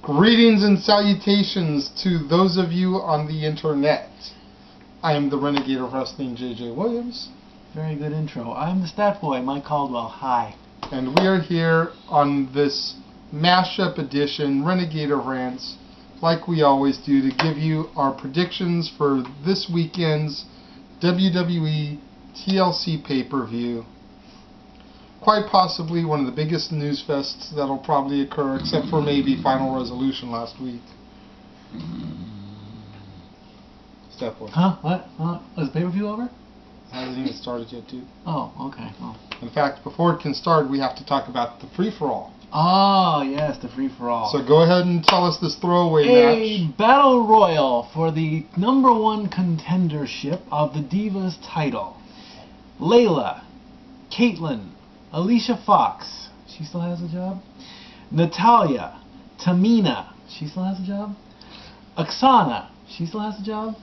Greetings and salutations to those of you on the internet. I am the Renegade of Wrestling, JJ Williams. Very good intro. I'm the stat boy, Mike Caldwell. Hi. And we are here on this mashup edition, Renegade of Rants, like we always do, to give you our predictions for this weekend's WWE TLC pay-per-view. Quite possibly one of the biggest news fests that'll probably occur, except for maybe Final Resolution last week. Step one. Huh? What? Is the pay-per-view over? It hasn't even started yet, dude. Oh, okay. Oh. In fact, before it can start, we have to talk about the free-for-all. Oh, yes, the free-for-all. So go ahead and tell us this throwaway match. A battle royal for the #1 contendership of the Divas title. Layla, Caitlyn, Alicia Fox, she still has a job. Natalya, Tamina, she still has a job. Oksana, she still has a job.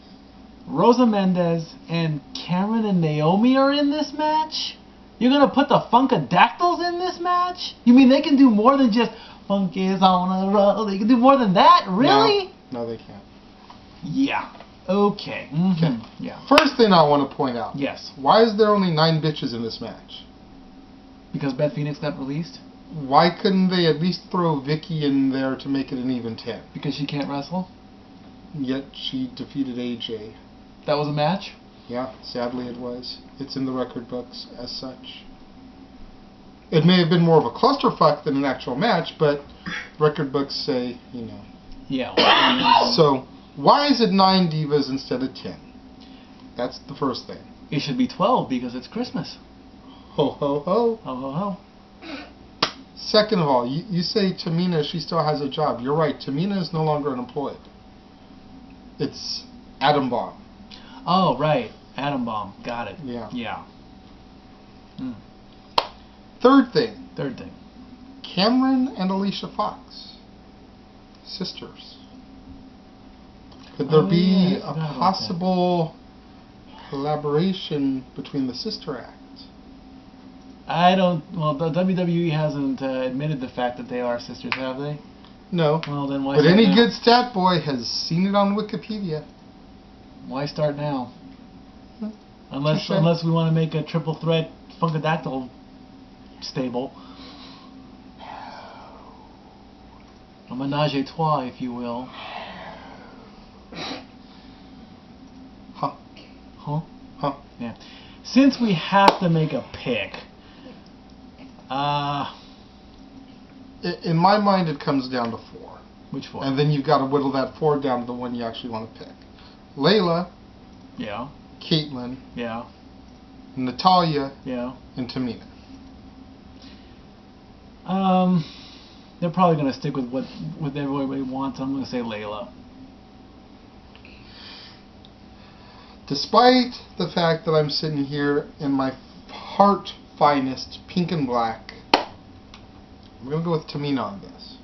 Rosa Mendez and Cameron and Naomi are in this match? You're going to put the Funkadactyls in this match? You mean they can do more than just Funk is on a roll? They can do more than that? Really? No, they can't. Yeah. Okay. Okay. Yeah. First thing I want to point out. Yes. Why is there only 9 bitches in this match? Because Beth Phoenix got released? Why couldn't they at least throw Vicky in there to make it an even 10? Because she can't wrestle? Yet she defeated AJ. That was a match? Yeah, sadly it was. It's in the record books as such. It may have been more of a clusterfuck than an actual match, but record books say, you know. Yeah. So, why is it 9 divas instead of 10? That's the first thing. It should be 12 because it's Christmas. Ho, ho, ho. Ho, ho, ho. Second of all, you say Tamina, she still has a job. You're right. Tamina is no longer unemployed. It's Atom Bomb. Oh, right. Atom Bomb. Got it. Yeah. Yeah. Third thing. Third thing. Cameron and Alicia Fox. Sisters. Could there be a possible collaboration between the sister acts? I don't... Well, the WWE hasn't admitted the fact that they are sisters, have they? No. Well, then why But start any now? good stat boy has seen it on Wikipedia. Why start now? Hmm. Unless we want to make a triple threat Funkadactyl stable. A menage a trois, if you will. Huh. Huh? Huh. Yeah. Since we have to make a pick, In my mind, it comes down to 4. which 4? And then you've got to whittle that 4 down to the one you actually want to pick. Layla, Yeah. Caitlyn, Yeah. Natalya, Yeah. and Tamina. They're probably going to stick with what everybody wants. I'm going to say Layla. Despite the fact that I'm sitting here in my heart finest pink and black, I'm going to go with Tamina on this.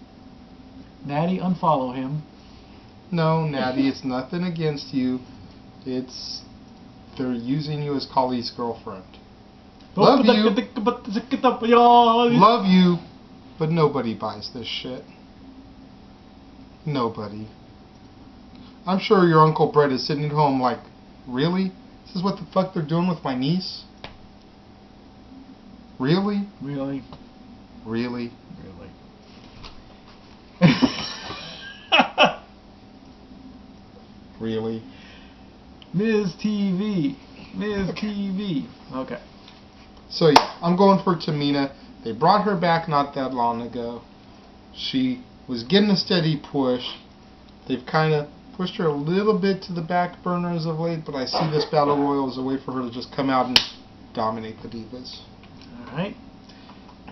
Natty, unfollow him. No, Natty, it's nothing against you. It's they're using you as Kali's girlfriend. Love you. Love you, but nobody buys this shit. Nobody. I'm sure your Uncle Brett is sitting at home like, really? This is what the fuck they're doing with my niece? Really? Really? Really? Really? Really? Ms. TV. Ms. TV. Okay. So yeah, I'm going for Tamina. They brought her back not that long ago. She was getting a steady push. They've kind of pushed her a little bit to the back burner as of late, but I see this Battle Royal as a way for her to just come out and dominate the Divas. Alright.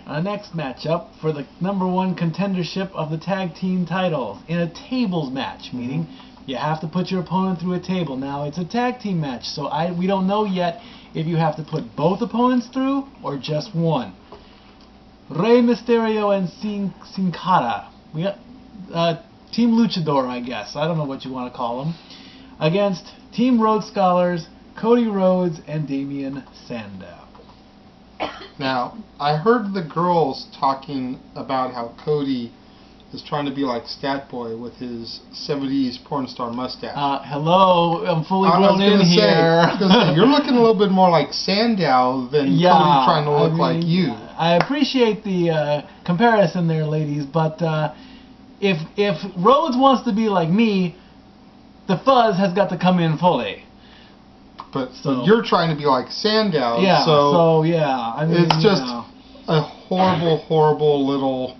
Our next matchup for the #1 contendership of the tag team titles in a tables match, meaning you have to put your opponent through a table. Now, it's a tag team match, so we don't know yet if you have to put both opponents through or just one. Rey Mysterio and Sin Cara. We got Team Luchador, I guess. I don't know what you want to call them. Against Team Rhodes Scholars, Cody Rhodes and Damian Sandow. Now, I heard the girls talking about how Cody is trying to be like Stat Boy with his 70s porn star mustache. Hello, I'm fully grown in say, here. You're looking a little bit more like Sandow than Cody trying to look like you. I appreciate the comparison there, ladies, but if Rhodes wants to be like me, the fuzz has got to come in fully. But you're trying to be like Sandow, yeah. So yeah, I mean, it's just a horrible little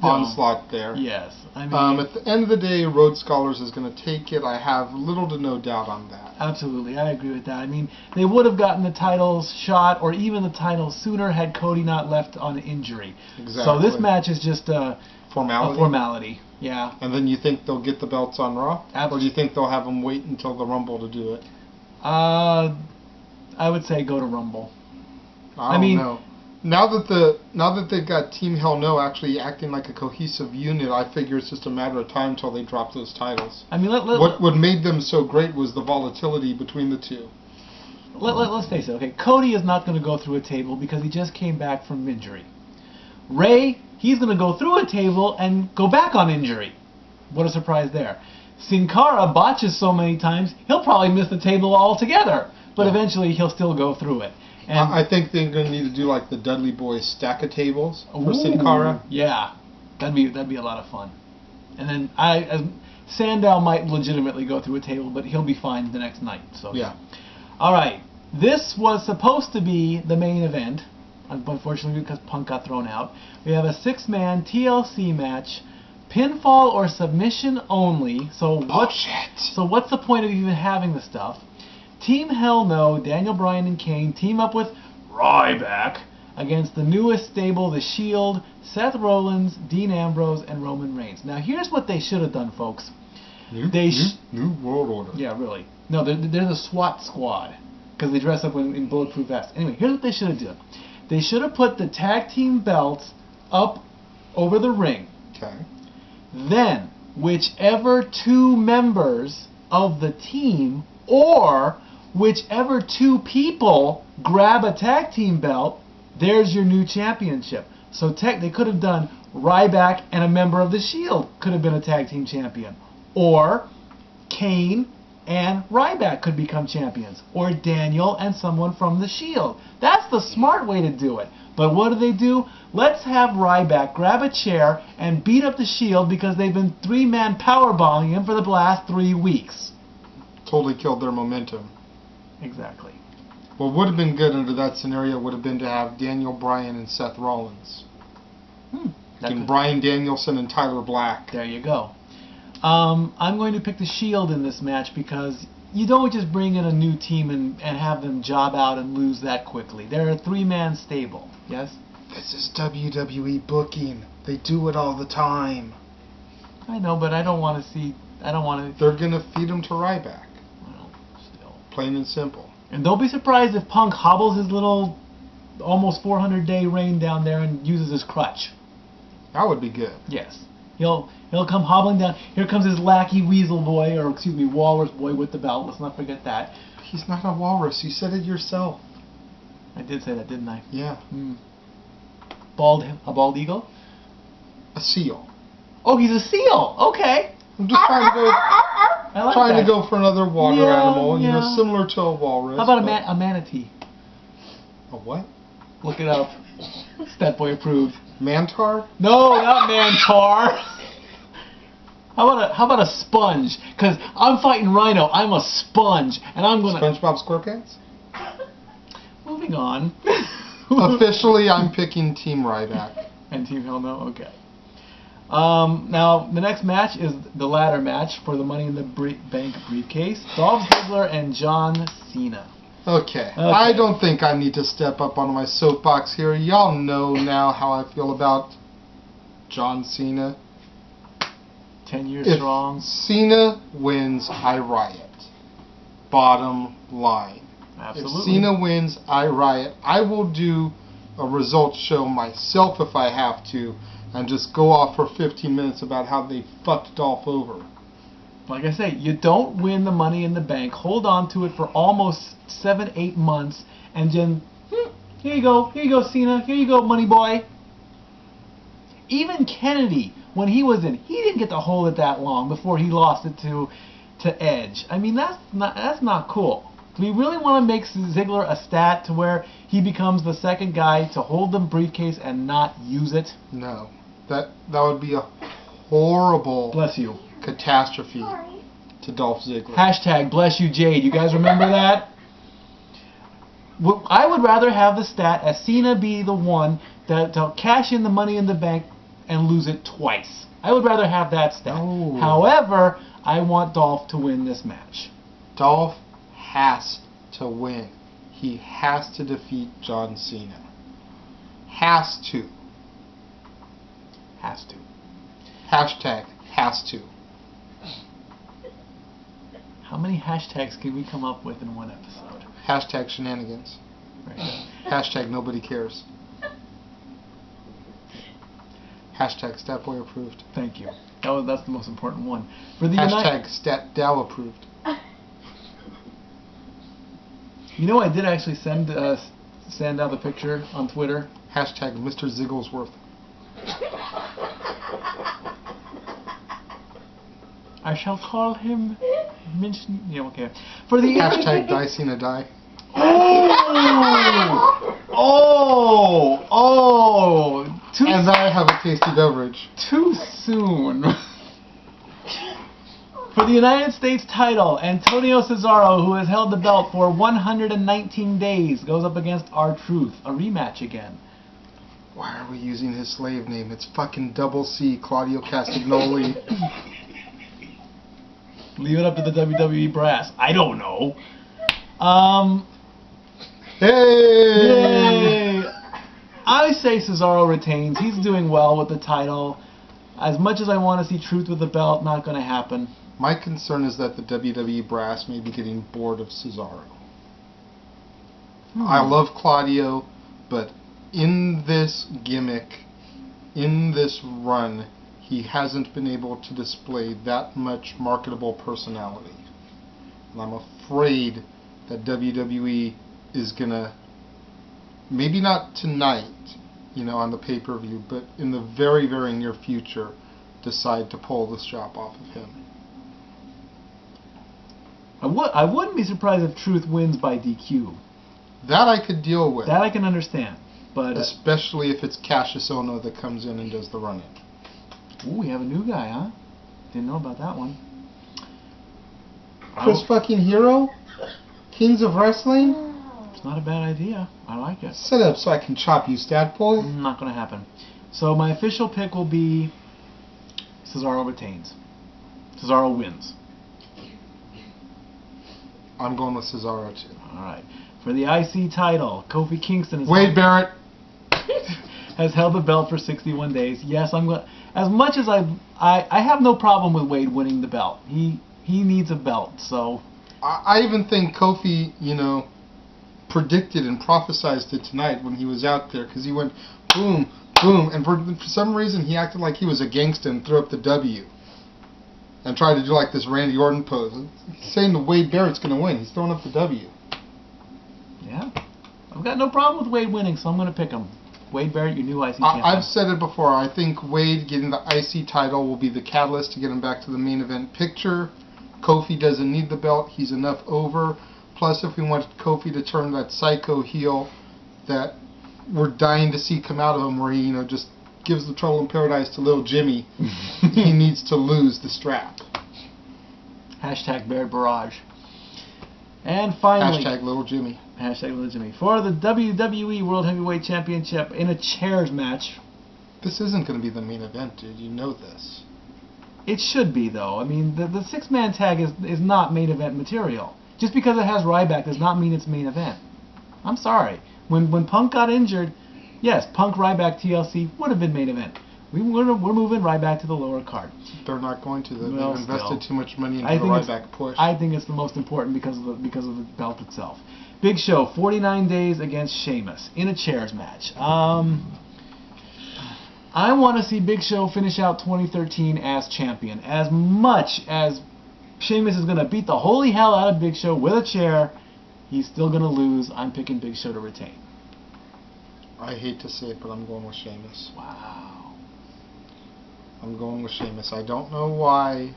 onslaught there. Yes, I mean, at the end of the day, Rhodes Scholars is going to take it. I have little to no doubt on that. Absolutely, I agree with that. I mean, they would have gotten the titles shot or even the titles sooner had Cody not left on injury. Exactly. So this match is just a formality. A formality, yeah. And then you think they'll get the belts on Raw? Absolutely. Or do you think they'll have them wait until the Rumble to do it? I would say go to Rumble. I don't know. Now that they've got Team Hell No actually acting like a cohesive unit, I figure it's just a matter of time until they drop those titles. I mean, what made them so great was the volatility between the two. Let's face it. Okay, Cody is not going to go through a table because he just came back from injury. Ray, he's going to go through a table and go back on injury. What a surprise there. Sin Cara botches so many times, he'll probably miss the table altogether. But eventually he'll still go through it. And I think they're going to need to do like the Dudley Boys stack of tables for Sin Cara. Yeah, that'd be a lot of fun. And then Sandow might legitimately go through a table, but he'll be fine the next night. So yeah. All right, this was supposed to be the main event, unfortunately because Punk got thrown out. We have a 6-man TLC match, pinfall or submission only. So what's the point of even having the stuff? Team Hell No, Daniel Bryan and Kane team up with Ryback against the newest stable, The Shield, Seth Rollins, Dean Ambrose, and Roman Reigns. Now here's what they should have done, folks. New World Order. Yeah, really. No, they're the SWAT squad because they dress up in bulletproof vests. Anyway, here's what they should have done. They should have put the tag team belts up over the ring. Okay. Then, whichever 2 members of the team or whichever 2 people grab a tag team belt, there's your new championship. So they could have done Ryback and a member of the Shield could have been a tag team champion. Or Kane and Ryback could become champions. Or Daniel and someone from the Shield. That's the smart way to do it. But what do? Let's have Ryback grab a chair and beat up the Shield because they've been 3-man powerbombing him for the last 3 weeks. Totally killed their momentum. Exactly. What would have been good under that scenario would have been to have Daniel Bryan and Seth Rollins. And Bryan Danielson and Tyler Black. There you go. I'm going to pick the Shield in this match because you don't just bring in a new team and have them job out and lose that quickly. They're a 3-man stable. Yes? This is WWE booking. They do it all the time. I know, but I don't want to see... They're going to feed them to Ryback. Well, still. Plain and simple. And don't be surprised if Punk hobbles his little almost 400-day reign down there and uses his crutch. That would be good. Yes. He'll come hobbling down. Here comes his lackey Weasel Boy, or excuse me, Walrus Boy with the belt. Let's not forget that. He's not a walrus. You said it yourself. I did say that, didn't I? Yeah. A bald eagle? A seal. Oh, he's a seal. Okay. I'm just trying to go for another water animal, you know, similar to a walrus. How about a manatee? A what? Look it up. Stat Boy approved. Mantar? No, not Mantar. How about a sponge? Because I'm fighting Rhino. I'm a sponge, and I'm gonna. SpongeBob SquarePants? Moving on. Officially, I'm picking Team Ryback. And Team Hell No? Okay. Now, the next match is the ladder match for the Money in the Bank briefcase. Dolph Ziggler and John Cena. Okay. I don't think I need to step up on my soapbox here. Y'all know now how I feel about John Cena. 10 years strong. Cena wins, I riot. Bottom line. Absolutely. If Cena wins, I riot. I will do a results show myself if I have to, and just go off for 15 minutes about how they fucked Dolph over. Like I say, you don't win the Money in the Bank. Hold on to it for almost 7-8 months, and then, here you go, Cena, here you go, Money Boy. Even Kennedy when he was in, he didn't get to hold it that long before he lost it to Edge. I mean, that's not cool. Do we really want to make Ziggler a stat to where he becomes the second guy to hold the briefcase and not use it? No. That would be a horrible Bless you. catastrophe to Dolph Ziggler. Hashtag bless you Jade. You guys remember that? I would rather have the stat as Cena be the one to cash in the Money in the Bank and lose it twice. I would rather have that stat. Oh. However, I want Dolph to win this match. Dolph has to win. He has to defeat John Cena. Has to. Has to. Hashtag has to. How many hashtags can we come up with in one episode? Hashtag shenanigans. Right. Hashtag nobody cares. Hashtag Statboy approved. Thank you. That's the most important one. For the Hashtag StatDow approved. You know, I did actually send out the picture on Twitter. Hashtag Mr. Zigglesworth. I shall call him. Yeah, okay. For the Hashtag Die Cena Die. And I have a tasty beverage. Too soon. For the United States title, Antonio Cesaro, who has held the belt for 119 days, goes up against R-Truth. A rematch again. Why are we using his slave name? It's fucking Double C, Claudio Castagnoli. Leave it up to the WWE brass. I don't know. Hey! Yay! I say Cesaro retains. He's doing well with the title. As much as I want to see Truth with the belt, not going to happen. My concern is that the WWE brass may be getting bored of Cesaro. I love Claudio, but in this gimmick, in this run, he hasn't been able to display that much marketable personality. And I'm afraid that WWE is going to, maybe not tonight, on the pay-per-view, but in the very, very near future, decide to pull the strap off of him. I wouldn't be surprised if Truth wins by DQ. That I could deal with. That I can understand. But especially if it's Cassius Ohno that comes in and does the run-in. Ooh, we have a new guy, huh? Didn't know about that one. Chris fucking Hero? Kings of Wrestling? It's not a bad idea. I like it. Set up so I can chop you, stat boy. Not going to happen. So my official pick will be Cesaro retains. Cesaro wins. I'm going with Cesaro too. Alright. For the IC title, Kofi Kingston Wade Barrett has held the belt for 61 days. Yes, I'm going. As much as I have no problem with Wade winning the belt. He needs a belt. So I even think Kofi, predicted and prophesized it tonight when he was out there, because he went boom, boom, and for some reason he acted like he was a gangster and threw up the W and tried to do like this Randy Orton pose. He's saying that Wade Barrett's going to win. He's throwing up the W. Yeah, I've got no problem with Wade winning, so I'm going to pick him. Wade Barrett, your new IC champion. I've said it before. I think Wade getting the IC title will be the catalyst to get him back to the main event picture. Kofi doesn't need the belt. He's enough over. Plus, if we want Kofi to turn that psycho heel that we're dying to see come out of him, where he, just gives the trouble in paradise to little Jimmy, he needs to lose the strap. Hashtag Barrett Barrage. And finally, Hashtag little Jimmy. Hashtag little Jimmy. For the WWE World Heavyweight Championship in a chairs match. This isn't going to be the main event, dude. You know this. It should be, though. I mean, the six-man tag is not main event material. Just because it has Ryback does not mean it's main event. I'm sorry. When Punk got injured, yes, Punk, Ryback, TLC would have been main event. We're moving Ryback to the lower card. They're not going to. They've invested still, too much money into the Ryback push. I think it's the most important because of the belt itself. Big Show, 49 days against Sheamus in a chairs match. I want to see Big Show finish out 2013 as champion. As much as Sheamus is going to beat the holy hell out of Big Show with a chair, he's still going to lose. I'm picking Big Show to retain. I hate to say it, but I'm going with Sheamus. Wow. I'm going with Sheamus. I don't know why.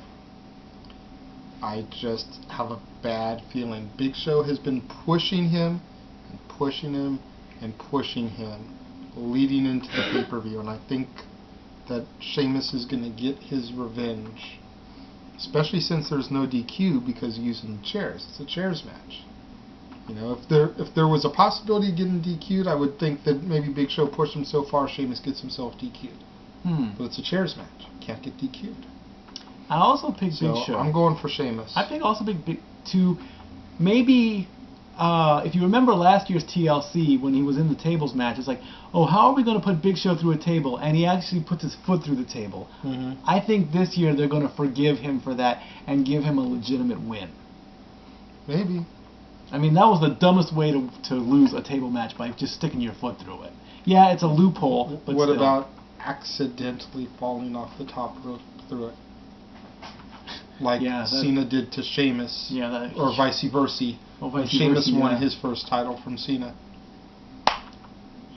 I just have a bad feeling. Big Show has been pushing him and pushing him and pushing him leading into the pay-per-view, and I think that Sheamus is going to get his revenge, especially since there's no DQ because he's using chairs. It's a chairs match. You know, if there was a possibility of getting DQ'd, I would think that maybe Big Show pushed him so far Sheamus gets himself DQ'd. But it's a chairs match. Can't get DQ'd. I also picked Big Show. I'm going for Sheamus. I think also Big to maybe if you remember last year's TLC when he was in the tables match, it's like, oh, how are we going to put Big Show through a table? And he actually puts his foot through the table. I think this year they're going to forgive him for that and give him a legitimate win. Maybe. I mean, that was the dumbest way to lose a table match, by just sticking your foot through it. Yeah, it's a loophole, but what still. about accidentally falling off the top rope through it? Like Cena did to Sheamus, or vice versa. Sheamus won his first title from Cena.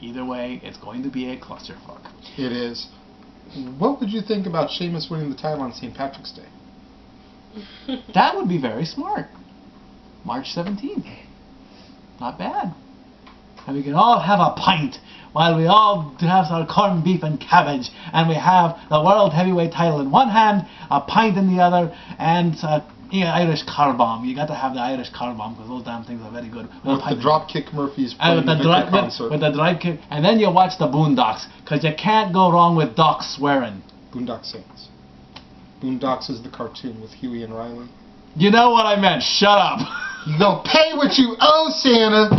Either way, it's going to be a clusterfuck. It is. What would you think about Sheamus winning the title on St. Patrick's Day? That would be very smart. March 17th. Not bad. And we can all have a pint while we all have our corned beef and cabbage, and we have the World Heavyweight title in one hand, a pint in the other, and Irish car bomb. You got to have the Irish car bomb because those damn things are very good. With the Dropkick Murphys playing with the drop kick, and then you watch the Boondocks, because you can't go wrong with Doc swearing. Boondock Saints. Boondocks is the cartoon with Huey and Riley. You know what I meant. Shut up. You go pay what you owe, Santa.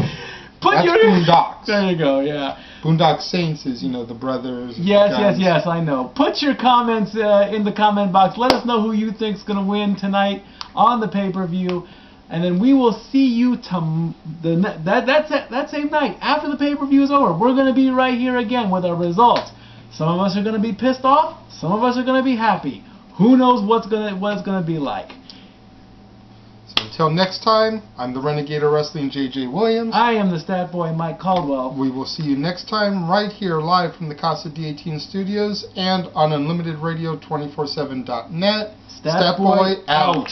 That's Boondocks. There you go. Yeah. Boondock Saints is, you know, the brothers. Yes, I know. Put your comments in the comment box. Let us know who you think's going to win tonight on the pay-per-view, and then we will see you that same night after the pay-per-view is over. We're going to be right here again with our results. Some of us are going to be pissed off. Some of us are going to be happy. Who knows what it's going to be like. So until next time, I'm the Renegade of Wrestling, J.J. Williams. I am the Stat Boy, Mike Caldwell. We will see you next time right here live from the Casa D18 studios and on UnlimitedRadio247.net. Stat Boy out.